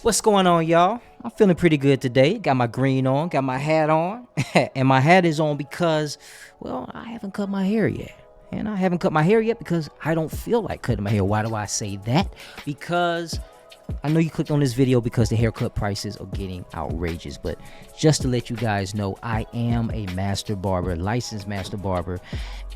What's going on, y'all? I'm feeling pretty good today. Got my green on, got my hat on, and my hat is on because, well, I haven't cut my hair yet. And I haven't cut my hair yet because I don't feel like cutting my hair. Why do I say that? Because I know you clicked on this video because the haircut prices are getting outrageous. But just to let you guys know, I am a master barber, licensed master barber.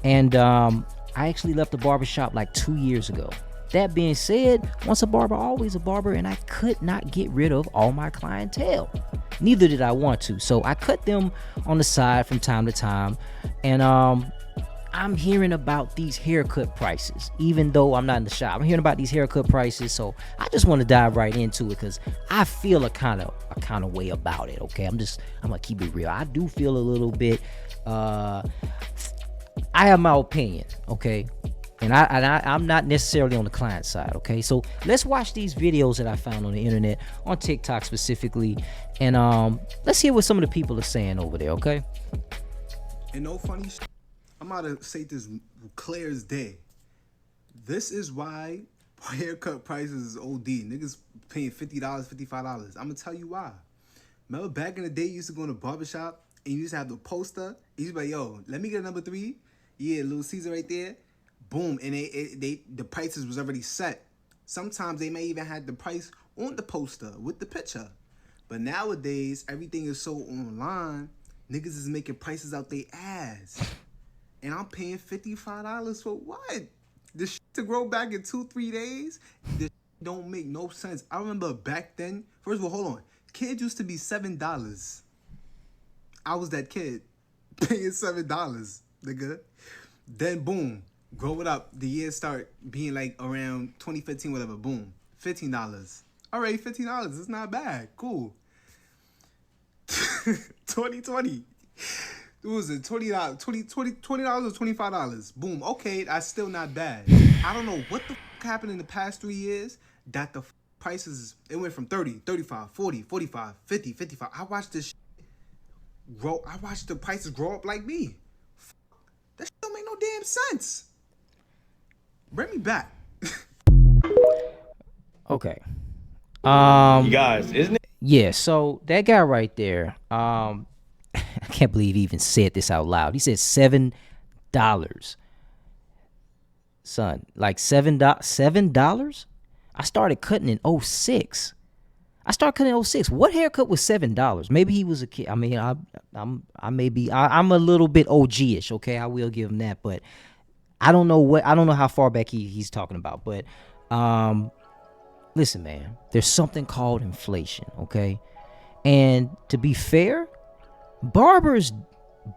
And I actually left the barbershop like 2 years ago. That being said, once a barber, always a barber, and I could not get rid of all my clientele. Neither did I want to. So I cut them on the side from time to time. And I'm hearing about these haircut prices, even though I'm not in the shop. I'm hearing about these haircut prices, so I just want to dive right into it because I feel a kind of way about it. Okay, I'm gonna keep it real. I do feel a little bit. I have my opinion. Okay. And I'm not necessarily on the client side, okay? So let's watch these videos that I found on the internet, on TikTok specifically, and let's hear what some of the people are saying over there, okay? And no funny shit, I'm about to say this clear as day. This is why haircut prices is OD. Niggas paying $50, $55. I'm gonna tell you why. Remember back in the day, you used to go in a barbershop and you used to have the poster. You used to be like, yo, let me get a number 3. Yeah, Little Caesar right there. Boom, and the prices was already set. Sometimes they may even have the price on the poster with the picture. But nowadays, everything is so online, niggas is making prices out their ass. And I'm paying $55 for what? This shit to grow back in 2-3 days? This don't make no sense. I remember back then, first of all, hold on. Kids used to be $7. I was that kid paying $7, nigga. Then boom. Grow it up. The years start being like around 2015, whatever. Boom. $15. All right, $15. It's not bad. Cool. 2020. It was $20, $20 or $25. Boom. Okay, that's still not bad. I don't know what the happened in the past 3 years that the prices, it went from 30, 35, 40, 45, 50, 55. I watched this grow. I watched the prices grow up like me. That shit don't make no damn sense. Bring me back. Okay. You guys, isn't it? Yeah, so that guy right there, I can't believe he even said this out loud. He said $7. Son, like $7? I started cutting in 06. I started cutting in 06. What haircut was $7? Maybe he was a kid. I mean, I'm a little bit OG-ish, okay? I will give him that, but I don't know how far back he's talking about, but listen, man, there's something called inflation, okay? And to be fair, barbers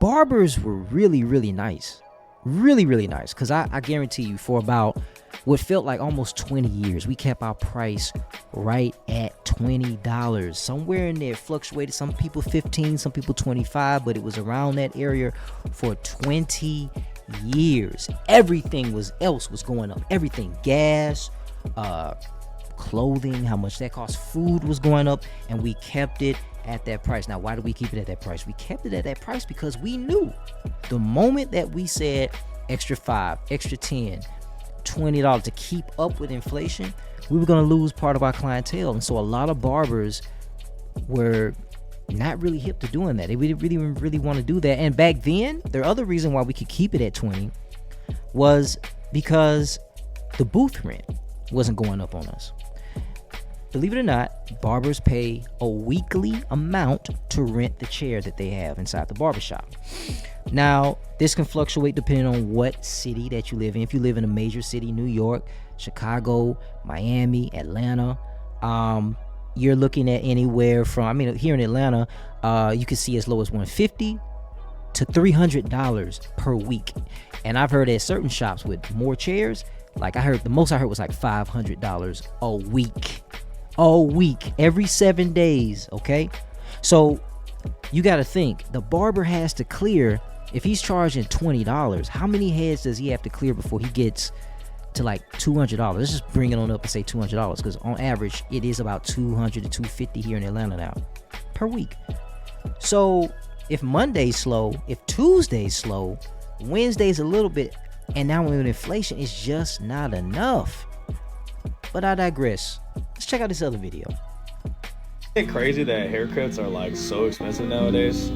were really, really nice. Really, really nice. Because I guarantee you, for about what felt like almost 20 years, we kept our price right at $20. Somewhere in there, it fluctuated. Some people 15, some people 25, but it was around that area for 20 years. Everything else was going up. Everything, gas, clothing, how much that cost, food was going up, and we kept it at that price. Now, why do we keep it at that price? We kept it at that price because we knew the moment that we said extra 5, extra 10, $20 to keep up with inflation, we were going to lose part of our clientele. And so a lot of barbers were not really hip to doing that. They really want to do that. And back then, the other reason why we could keep it at 20 was because the booth rent wasn't going up on us. Believe it or not, barbers pay a weekly amount to rent the chair that they have inside the barbershop. Now, this can fluctuate depending on what city that you live in. If you live in a major city, New York, Chicago, Miami, Atlanta, you're looking at anywhere from, I mean, here in Atlanta, you can see as low as $150 to $300 per week. And I've heard at certain shops with more chairs, like the most I heard was like $500 a week. Every 7 days, okay? So you got to think, the barber has to clear, if he's charging $20, how many heads does he have to clear before he gets to like $200? Let's just bring it on up and say $200, because on average it is about $200 to $250 here in Atlanta now per week. So if Monday's slow, if Tuesday's slow, Wednesday's a little bit, and now with inflation, it's just not enough. But I digress. Let's check out this other video. Isn't it crazy that haircuts are like so expensive nowadays?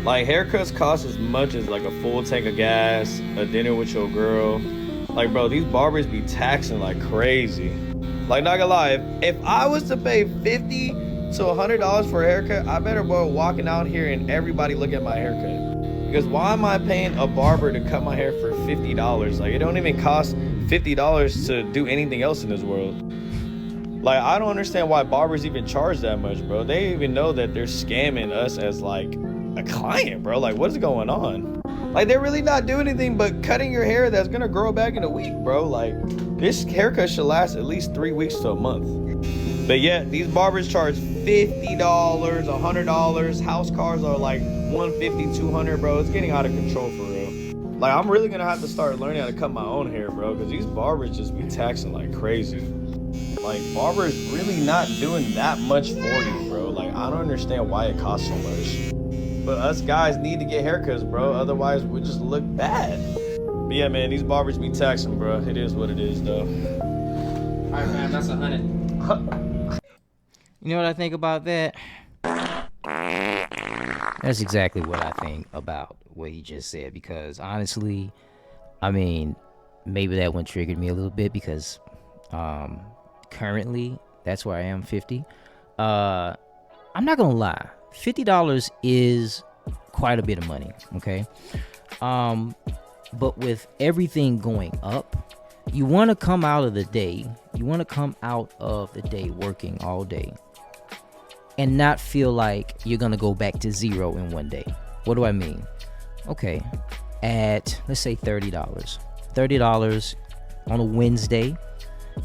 Like haircuts cost as much as like a full tank of gas, a dinner with your girl. Like bro, these barbers be taxing like crazy. Like not gonna lie, if I was to pay $50 to $100 for a haircut, I better be walking out here and everybody look at my haircut. Because why am I paying a barber to cut my hair for $50? Like it don't even cost $50 to do anything else in this world. Like I don't understand why barbers even charge that much, bro. They even know that they're scamming us as like a client, bro. Like what is going on? Like they're really not doing anything but cutting your hair that's gonna grow back in a week, bro. Like this haircut should last at least 3 weeks to a month. But yet these barbers charge $50, $100. House cars are like $150, $200, bro. It's getting out of control for real. Like I'm really gonna have to start learning how to cut my own hair, bro, because these barbers just be taxing like crazy. Like barbers really not doing that much for you, bro. Like I don't understand why it costs so much. But us guys need to get haircuts, bro. Otherwise we just look bad. But yeah, man, these barbers be taxing, bro. It is what it is, though. All right, man, that's 100. You know what I think about that? That's exactly what I think about what he just said. Because honestly, I mean, maybe that one triggered me a little bit because currently that's where I am, 50. I'm not gonna lie, $50 is quite a bit of money, okay? But with everything going up, you want to come out of the day working all day and not feel like you're gonna go back to zero in one day. What do I mean? Okay, at let's say $30 on a Wednesday,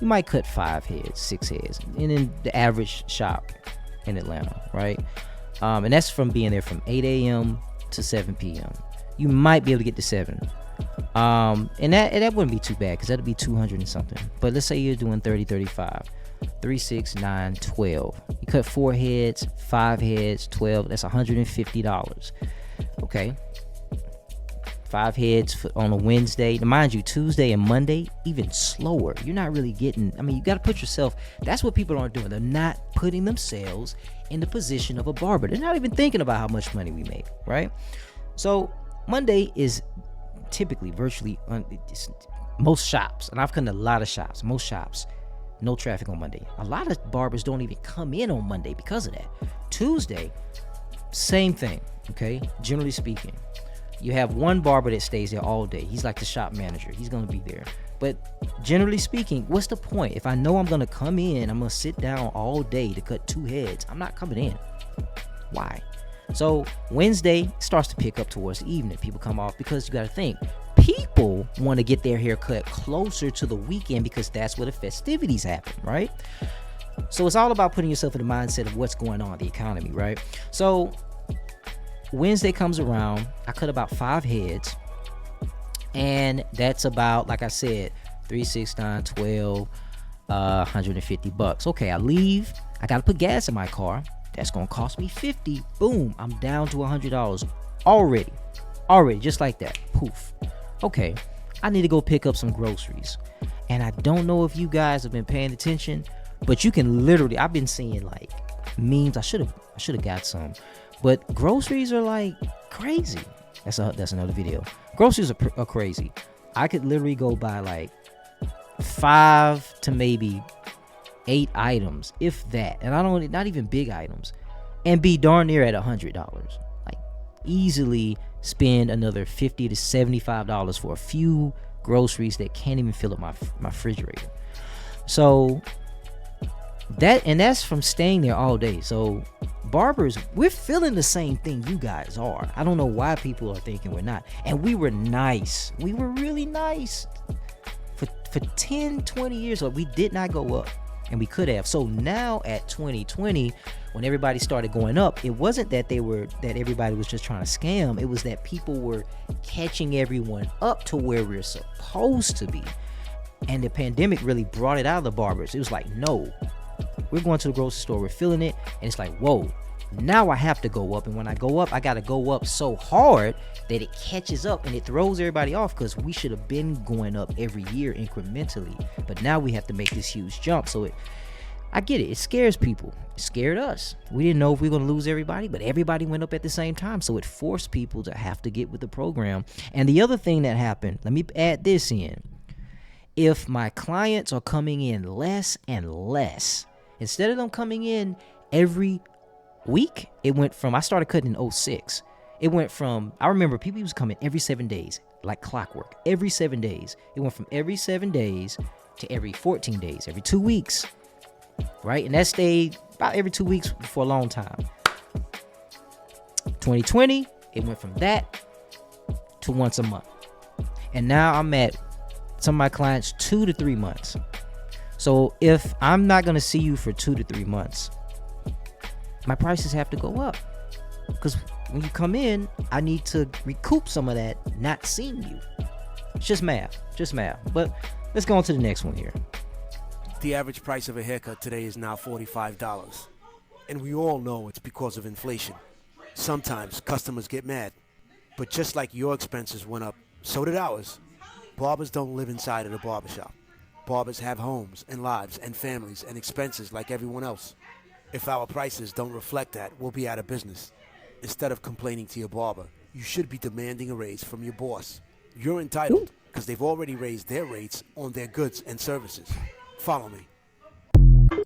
you might cut 5 heads, 6 heads, and in the average shop in Atlanta, right? And that's from being there from 8 a.m. to 7 p.m. You might be able to get to 7. And that wouldn't be too bad because that'd be 200 and something. But let's say you're doing 30, 35, 3, 6, 9, 12. You cut 4 heads, 5 heads, 12. That's $150. Okay. 5 heads on a Wednesday. Now, mind you, Tuesday and Monday, even slower. You're not really getting, I mean, you got to put yourself, that's what people aren't doing. They're not putting themselves in the position of a barber. They're not even thinking about how much money we make, right? So Monday is typically virtually most shops, and I've come to a lot of shops, most shops, no traffic on Monday. A lot of barbers don't even come in on Monday because of that. Tuesday, same thing, okay? Generally speaking, you have one barber that stays there all day. He's like the shop manager. He's gonna be there. But generally speaking, what's the point? If I know I'm gonna come in, I'm gonna sit down all day to cut 2 heads, I'm not coming in. Why? So Wednesday starts to pick up towards the evening. People come off because you got to think. People want to get their hair cut closer to the weekend because that's where the festivities happen, right? So it's all about putting yourself in the mindset of what's going on, the economy, right? So Wednesday comes around, I cut about 5 heads, and that's about, like I said, 3, 6, 9, 12, $150. Okay, I leave. I got to put gas in my car. That's gonna cost me $50. Boom, I'm down to $100 already, just like that. Poof. Okay, I need to go pick up some groceries, and I don't know if you guys have been paying attention, but you can literally, I've been seeing like memes. I should have got some, but groceries are like crazy. That's another video. Groceries are crazy. I could literally go buy like 5 to maybe 8 items, if that, and not even big items, and be darn near at $100. Like easily spend another $50 to $75 for a few groceries that can't even fill up my refrigerator. So that's from staying there all day. So barbers, we're feeling the same thing you guys are. I don't know why people are thinking we're not. And we were nice. We were really nice for 10, 20 years. We did not go up. And we could have. So now at 2020, when everybody started going up, it wasn't that everybody was just trying to scam. It was that people were catching everyone up to where we're supposed to be. And the pandemic really brought it out of the barbers. It was like, no, we're going to the grocery store, we're feeling it, and it's like, whoa, now I have to go up. And when I go up, I got to go up so hard that it catches up and it throws everybody off, because we should have been going up every year incrementally, but now we have to make this huge jump. So I get it. It scares people. It scared us. We didn't know if we were going to lose everybody, but everybody went up at the same time. So it forced people to have to get with the program. And the other thing that happened, let me add this in. If my clients are coming in less and less, instead of them coming in every week, it went from, I started cutting in 06. It went from, I remember people was coming every 7 days, like clockwork, every 7 days. It went from every 7 days to every 14 days, every 2 weeks. Right? And that stayed about every 2 weeks for a long time. 2020, it went from that to once a month. And now I'm at some of my clients 2 to 3 months. So if I'm not going to see you for 2 to 3 months, my prices have to go up. Because when you come in, I need to recoup some of that not seeing you. It's just math. But let's go on to the next one here. The average price of a haircut today is now $45. And we all know it's because of inflation. Sometimes customers get mad. But just like your expenses went up, so did ours. Barbers don't live inside of the barbershop. Barbers have homes and lives and families and expenses like everyone else. If our prices don't reflect that, we'll be out of business. Instead of complaining to your barber, you should be demanding a raise from your boss. You're entitled because they've already raised their rates on their goods and services. Follow me.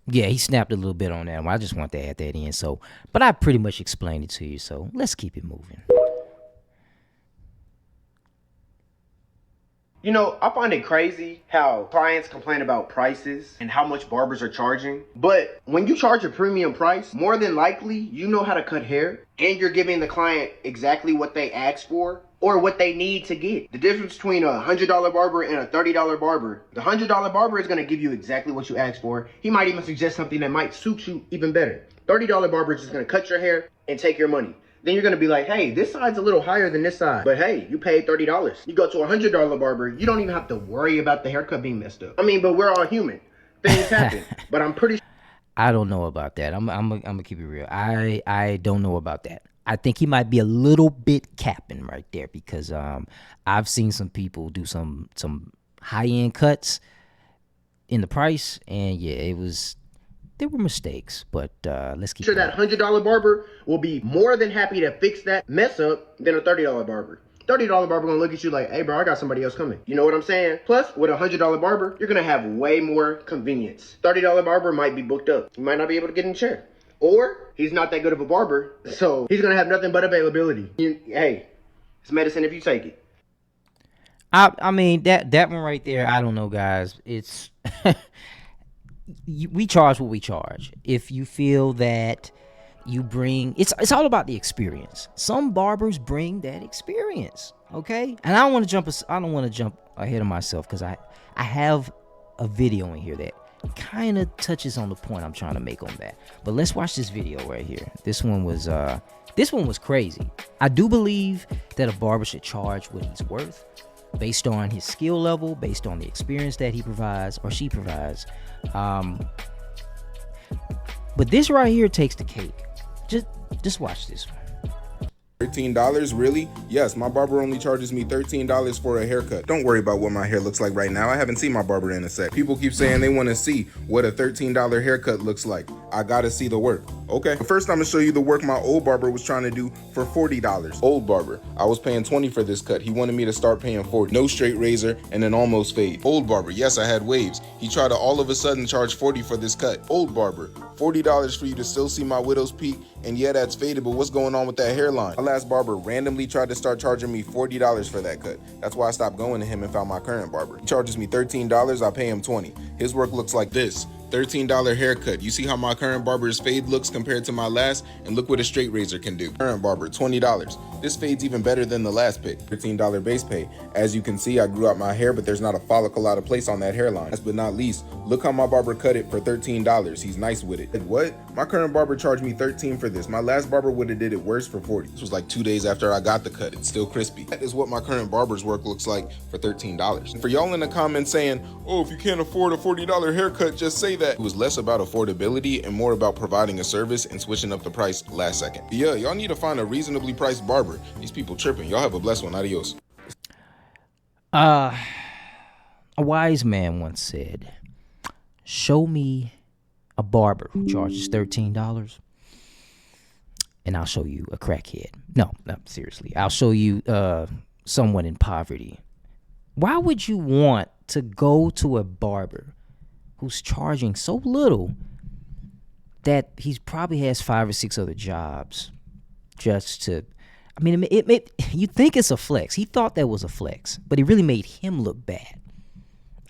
Yeah, he snapped a little bit on that one. I just want to add that in. So, but I pretty much explained it to you. So let's keep it moving. You know, I find it crazy how clients complain about prices and how much barbers are charging. But when you charge a premium price, more than likely, you know how to cut hair and you're giving the client exactly what they asked for or what they need to get. The difference between a $100 barber and a $30 barber, the $100 barber is going to give you exactly what you asked for. He might even suggest something that might suit you even better. $30 barber is just going to cut your hair and take your money. Then you're going to be like, hey, this side's a little higher than this side. But hey, you paid $30. You go to a $100 barber, you don't even have to worry about the haircut being messed up. I mean, but we're all human. Things happen. But I'm pretty I don't know about that. I'm gonna keep it real. I don't know about that. I think he might be a little bit capping right there because I've seen some people do some high-end cuts in the price, and yeah, there were mistakes, but let's keep sure that $100 barber will be more than happy to fix that mess up than a $30 barber. $30 barber gonna look at you like, hey bro, I got somebody else coming. You know what I'm saying? Plus, with a $100 barber, you're gonna have way more convenience. $30 barber might be booked up. You might not be able to get in the chair. Or, he's not that good of a barber, so he's gonna have nothing but availability. Hey, it's medicine if you take it. I mean, that one right there, I don't know, guys. It's... we charge what we charge. If you feel that you bring, it's all about the experience. Some barbers bring that experience, okay? And I don't want to jump ahead of myself because I have a video in here that kind of touches on the point I'm trying to make on that. But let's watch this video right here. This one was crazy. I do believe that a barber should charge what he's worth, based on his skill level, based on the experience that he provides or she provides. But this right here takes the cake. Just watch this one. $13, really? Yes, my barber only charges me $13 for a haircut. Don't worry about what my hair looks like right now. I haven't seen my barber in a sec. People keep saying they want to see what a $13 haircut looks like. I gotta see the work. Okay, first I'm gonna show you the work my old barber was trying to do for $40. Old barber, I was paying $20 for this cut. He wanted me to start paying $40. No straight razor and an almost fade. Old barber, yes, I had waves. He tried to all of a sudden charge $40 for this cut. Old barber, $40 for you to still see my widow's peak, and yeah, that's faded, but what's going on with that hairline? My last barber randomly tried to start charging me $40 for that cut. That's why I stopped going to him and found my current barber. He charges me $13, I pay him $20. His work looks like this. $13 haircut. You see how my current barber's fade looks compared to my last? And look what a straight razor can do. Current barber, $20. This fade's even better than the last pick. $13 base pay. As you can see, I grew out my hair, but there's not a follicle out of place on that hairline. Last but not least, look how my barber cut it for $13. He's nice with it. What? My current barber charged me $13 for this. My last barber would have did it worse for $40. This was like 2 days after I got the cut. It's still crispy. That is what my current barber's work looks like for $13. And for y'all in the comments saying, oh, if you can't afford a $40 haircut, just say that. It was less about affordability and more about providing a service and switching up the price last second. But yeah, y'all need to find a reasonably priced barber. These people tripping. Y'all have a blessed one. Adios. A wise man once said, show me a barber who charges $13, and I'll show you a crackhead. No, seriously. I'll show you someone in poverty. Why would you want to go to a barber who's charging so little that he probably has 5 or 6 other jobs just to... I mean, you think it's a flex. He thought that was a flex, but it really made him look bad.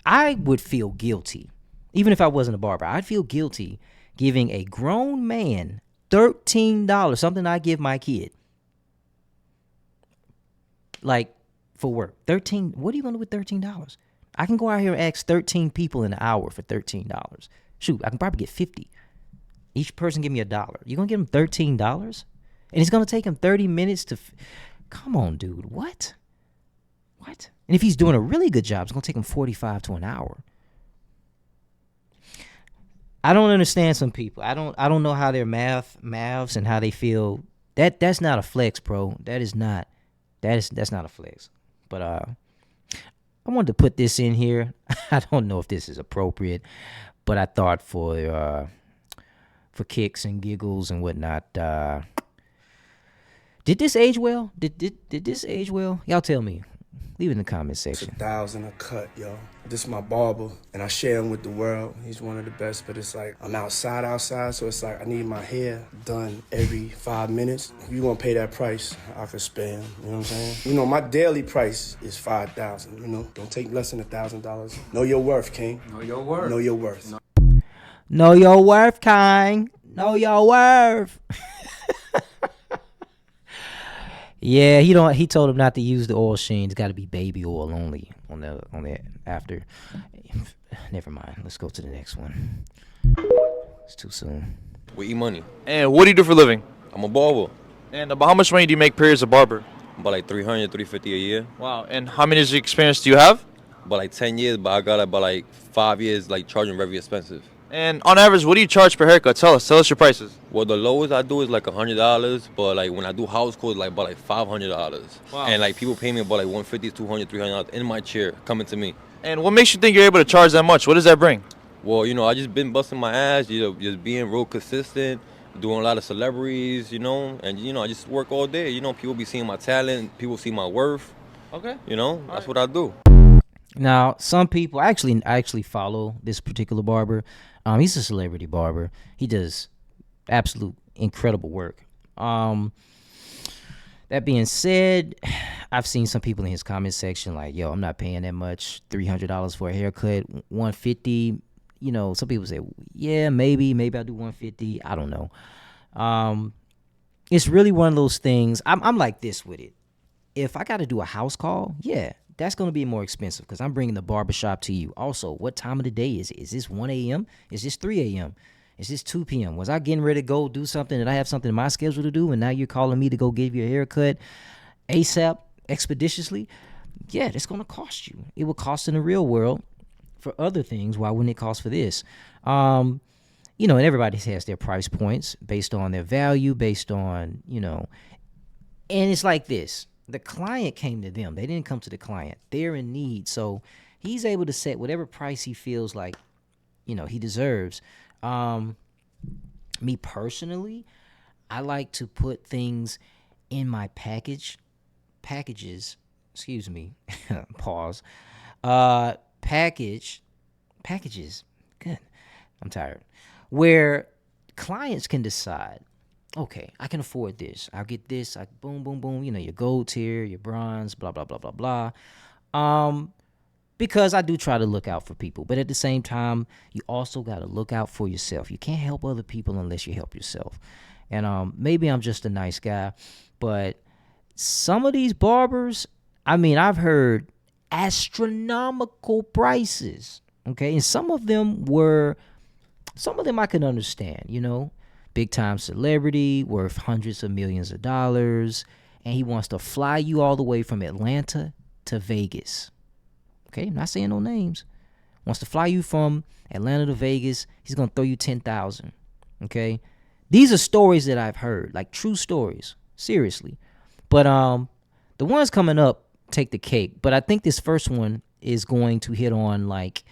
I would feel guilty. Even if I wasn't a barber, I'd feel guilty giving a grown man $13, something I give my kid. Like, for work. 13, what are you going to do with $13? I can go out here and ask 13 people in an hour for $13. Shoot, I can probably get 50. Each person give me $1. You're going to give him $13? And it's going to take him 30 minutes to... Come on, dude. What? And if he's doing a really good job, it's going to take him 45 to an hour. I don't understand some people. I don't know how their mouths and how they feel. That's not a flex, bro. That's not a flex. But I wanted to put this in here. I don't know if this is appropriate, but I thought for kicks and giggles and whatnot. Did this age well? Did this age well? Y'all tell me. Leave it in the comment section. It's $1,000 a cut, yo. This is my barber, and I share him with the world. He's one of the best, but it's like I'm outside, so it's like I need my hair done every 5 minutes. If you gonna pay that price, I could spare him. You know what I'm saying? You know, my daily price is $5,000. You know, don't take less than $1,000. Know your worth, King. Know your worth. Know your worth. Know your worth, King. Know your worth. Yeah, he told him not to use the oil sheen. It's got to be baby oil only on the after. Never mind. Let's go to the next one. It's too soon. We eat money. And what do you do for a living? I'm a barber. And about how much money do you make per year as a barber? About like $300, $350 a year. Wow. And how many years of experience do you have? About like 10 years, but I got about like 5 years like charging very expensive. And on average, what do you charge per haircut? Tell us your prices. Well, the lowest I do is like $100, but like when I do house calls, like about like $500. Wow. And like people pay me about like $150, $200, $300 in my chair coming to me. And what makes you think you're able to charge that much? What does that bring? Well, you know, I just been busting my ass, you know, just being real consistent, doing a lot of celebrities, you know, and you know, I just work all day. You know, people be seeing my talent, people see my worth. Okay. You know, that's what I do. Now, some people, I actually follow this particular barber. He's a celebrity barber. He does absolute incredible work. That being said, I've seen some people in his comment section like, yo, I'm not paying that much, $300 for a haircut, $150. You know, some people say, yeah, maybe I'll do $150. I don't know. It's really one of those things. I'm like this with it. If I got to do a house call, yeah, that's going to be more expensive because I'm bringing the barbershop to you. Also, what time of the day is it? Is this 1 a.m.? Is this 3 a.m.? Is this 2 p.m.? Was I getting ready to go do something that I have something in my schedule to do, and now you're calling me to go give you a haircut ASAP, expeditiously? Yeah, that's going to cost you. It will cost in the real world for other things. Why wouldn't it cost for this? You know, and everybody has their price points based on their value, based on, you know, and it's like this. The client came to them. They didn't come to the client. They're in need. So he's able to set whatever price he feels like, you know, he deserves. Me personally, I like to put things in my packages, excuse me, pause, packages, good, I'm tired, where clients can decide, okay, I can afford this. I'll get this. Boom, boom, boom. You know, your gold tier, your bronze, blah, blah, blah, blah, blah. Because I do try to look out for people. But at the same time, you also got to look out for yourself. You can't help other people unless you help yourself. And maybe I'm just a nice guy. But some of these barbers, I mean, I've heard astronomical prices. Okay. And some of them I can understand, you know. Big time celebrity worth hundreds of millions of dollars, and he wants to fly you all the way from Atlanta to Vegas. Okay, I'm not saying no names. Wants to fly you from Atlanta to Vegas. He's gonna throw you $10,000. Okay, these are stories that I've heard, like true stories, seriously. But the ones coming up take the cake. But I think this first one is going to hit on like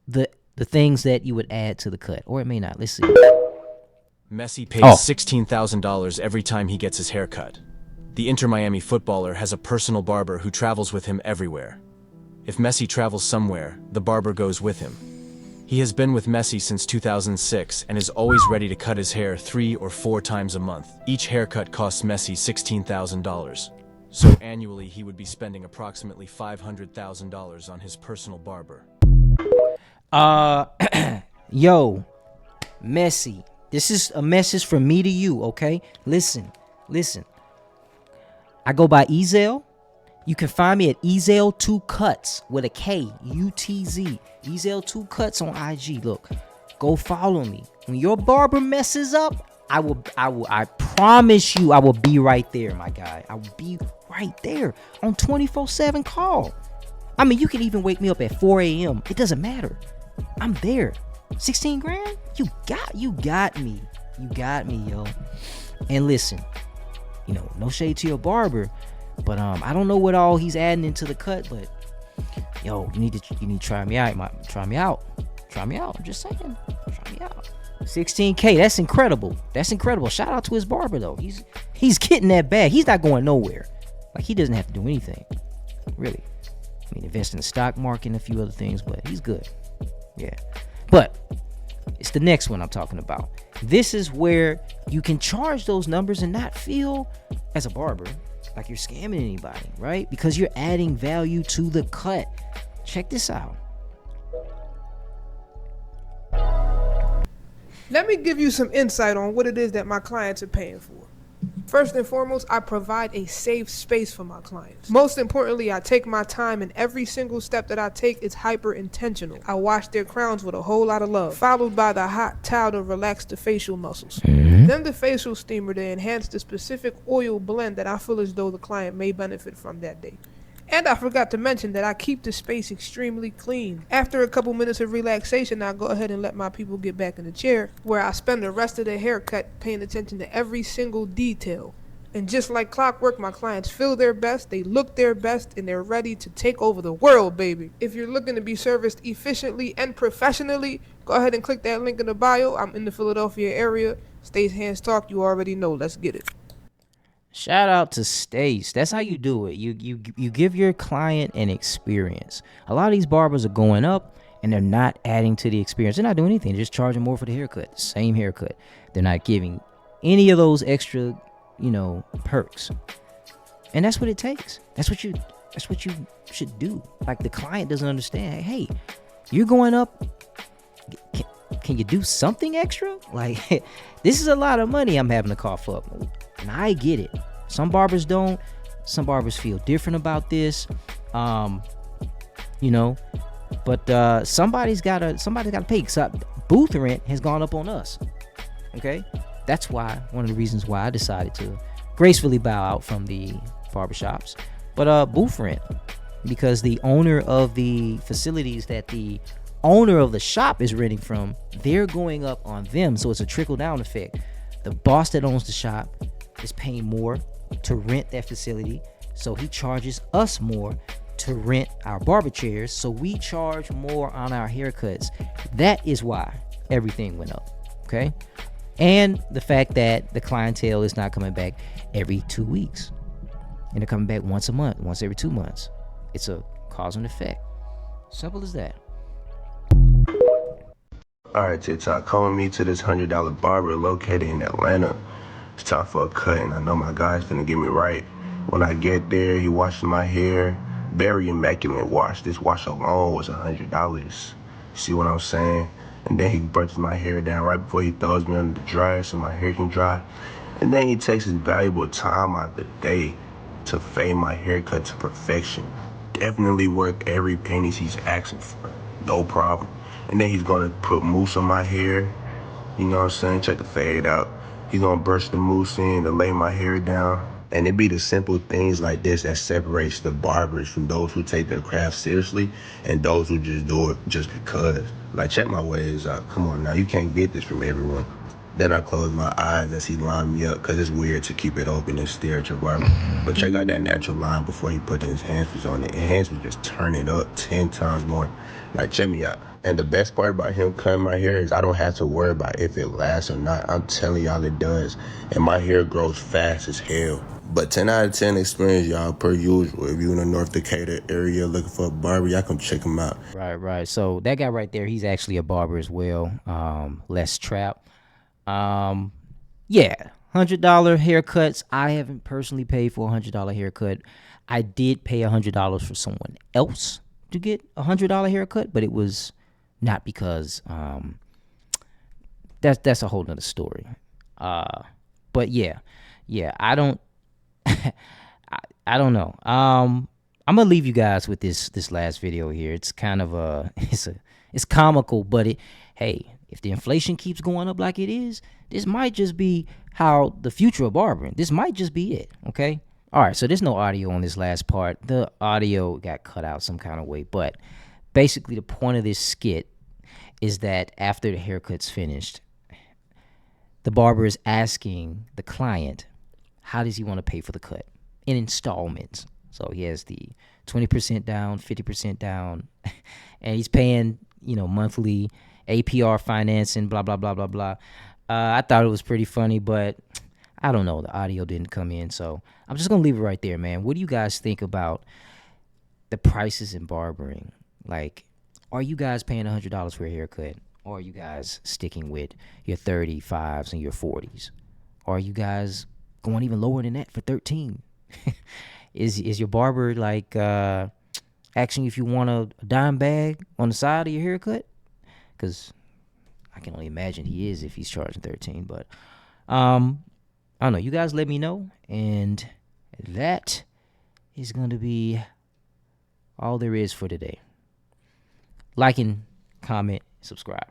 the the things that you would add to the cut, or it may not. Let's see. Messi pays $16,000 every time he gets his hair cut. The Inter Miami footballer has a personal barber who travels with him everywhere. If Messi travels somewhere, the barber goes with him. He has been with Messi since 2006 and is always ready to cut his hair 3 or 4 times a month. Each haircut costs Messi $16,000. So annually, he would be spending approximately $500,000 on his personal barber. Yo, Messi, this is a message from me to you, okay? Listen. I go by Ezel. You can find me at Ezel2Cuts with a K, U-T-Z. Ezel2Cuts on IG. Look, go follow me. When your barber messes up, I promise you I will be right there, my guy. I will be right there on 24/7 call. I mean, you can even wake me up at 4 a.m. It doesn't matter. I'm there. 16 grand? You got me. You got me, yo. And listen, no shade to your barber, but I don't know what all he's adding into the cut, but yo, you need to try me out. Try me out. I'm just saying. Try me out. 16K, that's incredible. Shout out to his barber though. He's getting that bag. He's not going nowhere. Like, he doesn't have to do anything. Really. I mean, invest in the stock market and a few other things, but he's good. Yeah. But it's the next one I'm talking about. This is where you can charge those numbers and not feel, as a barber, like you're scamming anybody, right? Because you're adding value to the cut. Check this out. Let me give you some insight on what it is that my clients are paying for. First and foremost, I provide a safe space for my clients. Most importantly, I take my time, and every single step that I take is hyper intentional. I wash their crowns with a whole lot of love, followed by the hot towel to relax the facial muscles. Then the facial steamer to enhance the specific oil blend that I feel as though the client may benefit from that day. And I forgot to mention that I keep the space extremely clean. After a couple minutes of relaxation, I go ahead and let my people get back in the chair, where I spend the rest of the haircut paying attention to every single detail. And just like clockwork, my clients feel their best, they look their best, and they're ready to take over the world, baby. If you're looking to be serviced efficiently and professionally, go ahead and click that link in the bio. I'm in the Philadelphia area. Stace Hands Talk, you already know. Let's get it. Shout out to Stace. That's how you do it. You give your client an experience. A lot of these barbers are going up and they're not adding to the experience. They're not doing anything. They're just charging more for the haircut. The same haircut. They're not giving any of those extra, perks. And that's what it takes. That's what you should do. Like, the client doesn't understand. Hey, you're going up. Can you do something extra? Like, this is a lot of money I'm having to cough up. And I get it. Some barbers don't. Some barbers feel different about this. But somebody's gotta pay. So booth rent has gone up on us. Okay? That's one of the reasons why I decided to gracefully bow out from the barbershops. But booth rent, because the owner of the facilities that the owner of the shop is renting from, they're going up on them. So it's a trickle down effect. The boss that owns the shop is paying more to rent that facility, so he charges us more to rent our barber chairs, so we charge more on our haircuts. That is why everything went up. Okay? And the fact that the clientele is not coming back every 2 weeks, and they're coming back once a month, once every 2 months. It's a cause and effect. Simple as that. Alright, TikTok, calling me to this $100 barber located in Atlanta. It's time for a cut, and I know my guy's gonna get me right. When I get there, he washes my hair. Very immaculate wash. This wash alone was $100. See what I'm saying? And then he brushes my hair down right before he throws me under the dryer so my hair can dry. And then he takes his valuable time out of the day to fade my haircut to perfection. Definitely worth every penny he's asking for. No problem. And then he's gonna put mousse on my hair. You know what I'm saying? Check the fade out. He's gonna brush the mousse in to lay my hair down. And it be the simple things like this that separates the barbers from those who take their craft seriously and those who just do it just because. Like, check my waves out. Come on now, you can't get this from everyone. Then I close my eyes as he lined me up, because it's weird to keep it open and stare at your barber. But check out that natural line before he put his enhancements on it. Enhancements just turn it up 10 times more. Like, check me out. And the best part about him cutting my hair is I don't have to worry about if it lasts or not. I'm telling y'all it does. And my hair grows fast as hell. But 10 out of 10 experience, y'all, per usual. If you in the North Decatur area looking for a barber, y'all come check him out. Right. So that guy right there, he's actually a barber as well. Les Trap. Yeah, $100 haircuts. I haven't personally paid for a $100 haircut. I did pay $100 for someone else to get a $100 haircut, but it was not because that's a whole nother story. But yeah, I don't I don't know. I'm gonna leave you guys with this last video here. It's kind of it's comical, but hey, if the inflation keeps going up like it is, this might just be how the future of barbering. This might just be it. Okay. All right. So there's no audio on this last part. The audio got cut out some kind of way, but basically the point of this skit is that after the haircut's finished, the barber is asking the client, how does he want to pay for the cut in installments? So he has the 20% down, 50% down, and he's paying, monthly APR financing, blah, blah, blah, blah, blah. I thought it was pretty funny, but I don't know. The audio didn't come in, so I'm just going to leave it right there, man. What do you guys think about the prices in barbering? Like, are you guys paying $100 for a haircut? Or are you guys sticking with your 35s and your 40s? Or are you guys going even lower than that for 13? Is your barber like asking if you want a dime bag on the side of your haircut? Because I can only imagine he is if he's charging 13. But I don't know. You guys let me know, and that is going to be all there is for today. Like and comment, subscribe.